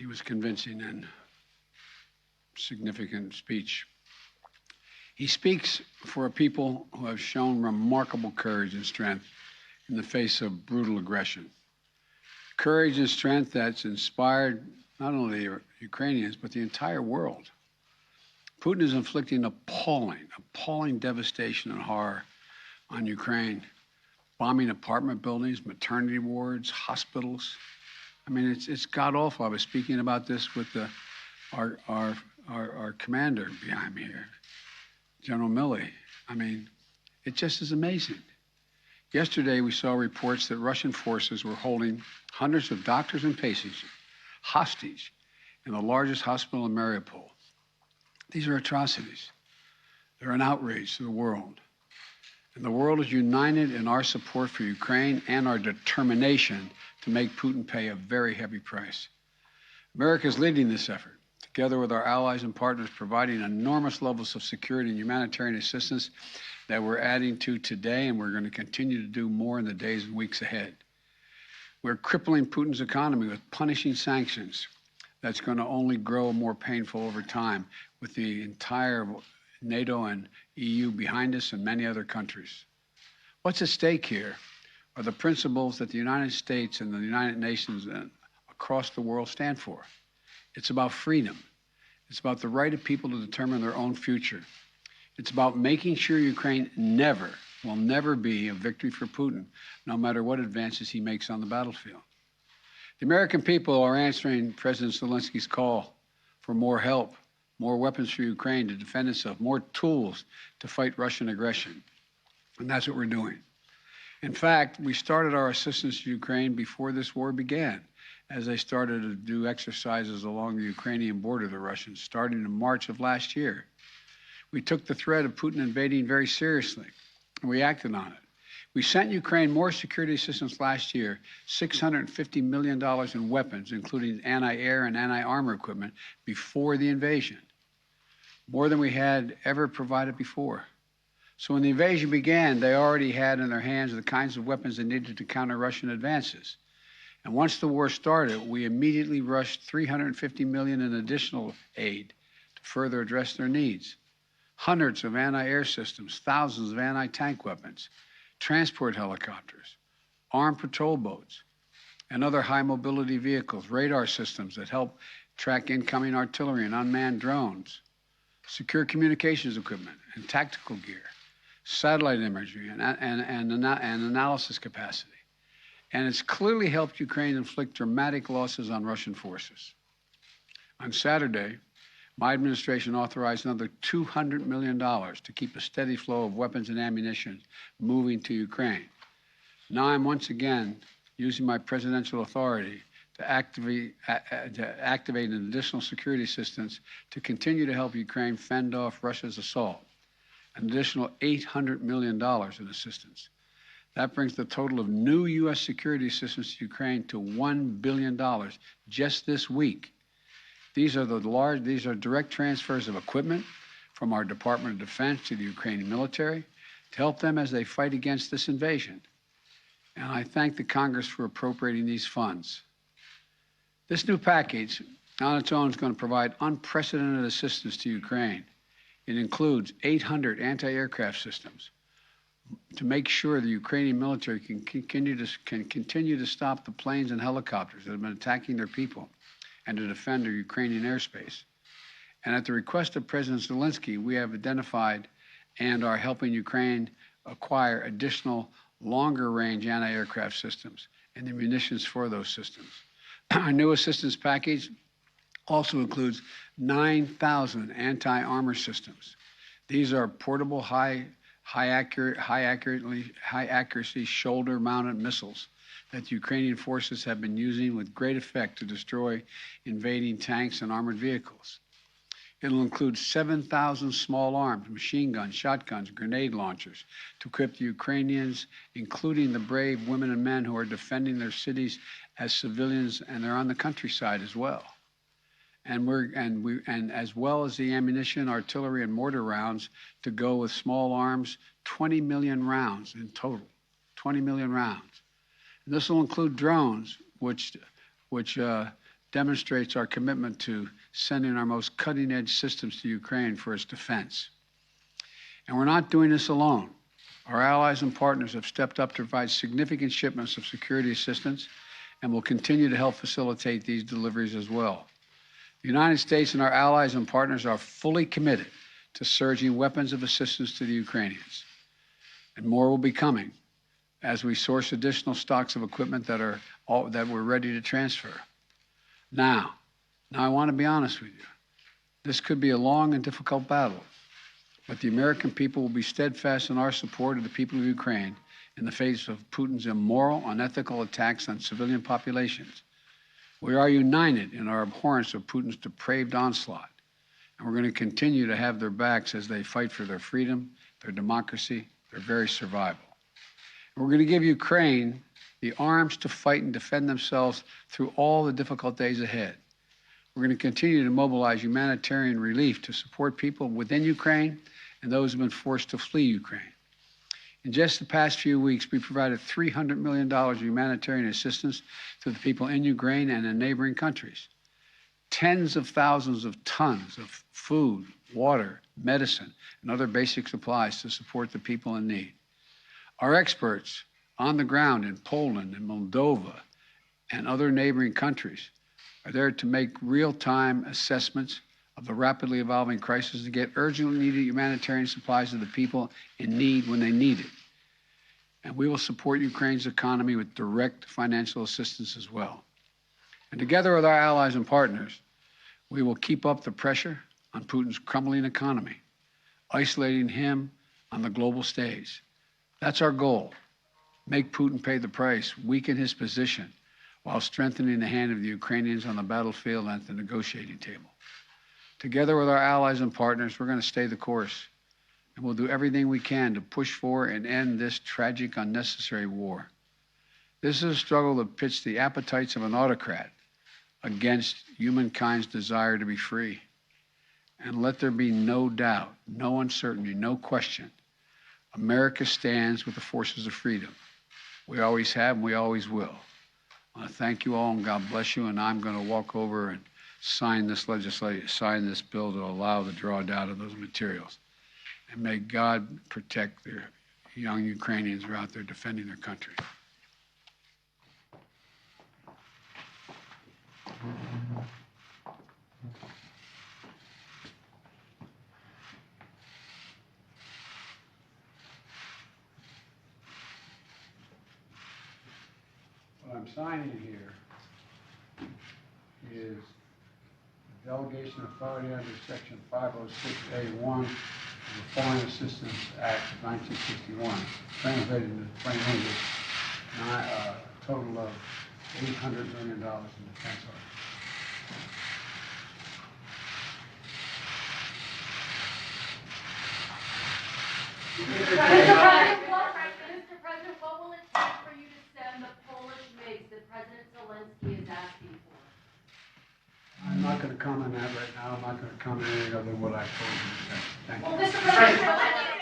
He was convincing and significant speech. He speaks for a people who have shown remarkable courage and strength in the face of brutal aggression. Courage and strength that's inspired not only the Ukrainians, but the entire world. Putin is inflicting appalling devastation and horror on Ukraine, bombing apartment buildings, maternity wards, hospitals. I mean, it's god-awful. I was speaking about this with our commander behind me here, General Milley. I mean, it just is amazing. Yesterday, we saw reports that Russian forces were holding hundreds of doctors and patients hostage in the largest hospital in Mariupol. These are atrocities. They're an outrage to the world. And the world is united in our support for Ukraine and our determination to make Putin pay a very heavy price. America is leading this effort, together with our allies and partners, providing enormous levels of security and humanitarian assistance that we're adding to today, and we're going to continue to do more in the days and weeks ahead. We're crippling Putin's economy with punishing sanctions that's going to only grow more painful over time, with the entire NATO and EU behind us and many other countries. What's at stake here are the principles that the United States and the United Nations and across the world stand for. It's about freedom. It's about the right of people to determine their own future. It's about making sure Ukraine will never be a victory for Putin, no matter what advances he makes on the battlefield. The American people are answering President Zelensky's call for more help, more weapons for Ukraine to defend itself, more tools to fight Russian aggression. And that's what we're doing. In fact, we started our assistance to Ukraine before this war began, as they started to do exercises along the Ukrainian border, the Russians, starting in March of last year. We took the threat of Putin invading very seriously, and we acted on it. We sent Ukraine more security assistance last year, $650 million in weapons, including anti-air and anti-armor equipment, before the invasion, more than we had ever provided before. So when the invasion began, they already had in their hands the kinds of weapons they needed to counter Russian advances. And once the war started, we immediately rushed $350 million in additional aid to further address their needs. Hundreds of anti-air systems, thousands of anti-tank weapons, transport helicopters, armed patrol boats, and other high-mobility vehicles, radar systems that help track incoming artillery and unmanned drones, secure communications equipment and tactical gear, satellite imagery and analysis capacity. And it's clearly helped Ukraine inflict dramatic losses on Russian forces. On Saturday, my administration authorized another $200 million to keep a steady flow of weapons and ammunition moving to Ukraine. Now I'm once again using my presidential authority to activate an additional security assistance to continue to help Ukraine fend off Russia's assault, an additional $800 million in assistance. That brings the total of new U.S. security assistance to Ukraine to $1 billion just this week. These are direct transfers of equipment from our Department of Defense to the Ukrainian military to help them as they fight against this invasion. And I thank the Congress for appropriating these funds. This new package on its own is going to provide unprecedented assistance to Ukraine. It includes 800 anti-aircraft systems to make sure the Ukrainian military can continue to stop the planes and helicopters that have been attacking their people and to defend their Ukrainian airspace. And at the request of President Zelensky, we have identified and are helping Ukraine acquire additional longer-range anti-aircraft systems and the munitions for those systems. Our new assistance package also includes 9,000 anti-armor systems. These are portable, high accuracy shoulder-mounted missiles that Ukrainian forces have been using with great effect to destroy invading tanks and armored vehicles. It'll include 7,000 small arms, machine guns, shotguns, grenade launchers to equip the Ukrainians, including the brave women and men who are defending their cities as civilians, and they're on the countryside as well. And as well as the ammunition, artillery, and mortar rounds to go with small arms, 20 million rounds in total, 20 million rounds. And this will include drones, which demonstrates our commitment to sending our most cutting-edge systems to Ukraine for its defense. And we're not doing this alone. Our allies and partners have stepped up to provide significant shipments of security assistance and will continue to help facilitate these deliveries as well. The United States and our allies and partners are fully committed to surging weapons of assistance to the Ukrainians. And more will be coming as we source additional stocks of equipment that we're ready to transfer. Now I want to be honest with you. This could be a long and difficult battle, but the American people will be steadfast in our support of the people of Ukraine in the face of Putin's immoral, unethical attacks on civilian populations. We are united in our abhorrence of Putin's depraved onslaught, and we're going to continue to have their backs as they fight for their freedom, their democracy, their very survival. And we're going to give Ukraine the arms to fight and defend themselves through all the difficult days ahead. We're going to continue to mobilize humanitarian relief to support people within Ukraine and those who have been forced to flee Ukraine. In just the past few weeks, we provided $300 million of humanitarian assistance to the people in Ukraine and in neighboring countries. Tens of thousands of tons of food, water, medicine, and other basic supplies to support the people in need. Our experts on the ground in Poland and Moldova and other neighboring countries are there to make real-time assessments of the rapidly evolving crisis to get urgently needed humanitarian supplies to the people in need when they need it. And we will support Ukraine's economy with direct financial assistance as well. And together with our allies and partners, we will keep up the pressure on Putin's crumbling economy, isolating him on the global stage. That's our goal. Make Putin pay the price, weaken his position, while strengthening the hand of the Ukrainians on the battlefield and at the negotiating table. Together with our allies and partners, we're going to stay the course, and we'll do everything we can to push for and end this tragic, unnecessary war. This is a struggle that pits the appetites of an autocrat against humankind's desire to be free. And let there be no doubt, no uncertainty, no question. America stands with the forces of freedom. We always have and we always will. I want to thank you all and God bless you. And I'm going to walk over and sign this bill to allow the drawdown of those materials. And may God protect the young Ukrainians who are out there defending their country. What I'm signing here is the delegation authority under Section 506A1 of the Foreign Assistance Act of 1961, translated into plain English, a total of $800 million in defense articles. Mr. President, what will it take for you to send the Polish MiGs that President Zelensky is asking for? I'm not going to comment on that right now. I'm not going to comment any other than what I told you. Thank you. Well, Mr. President,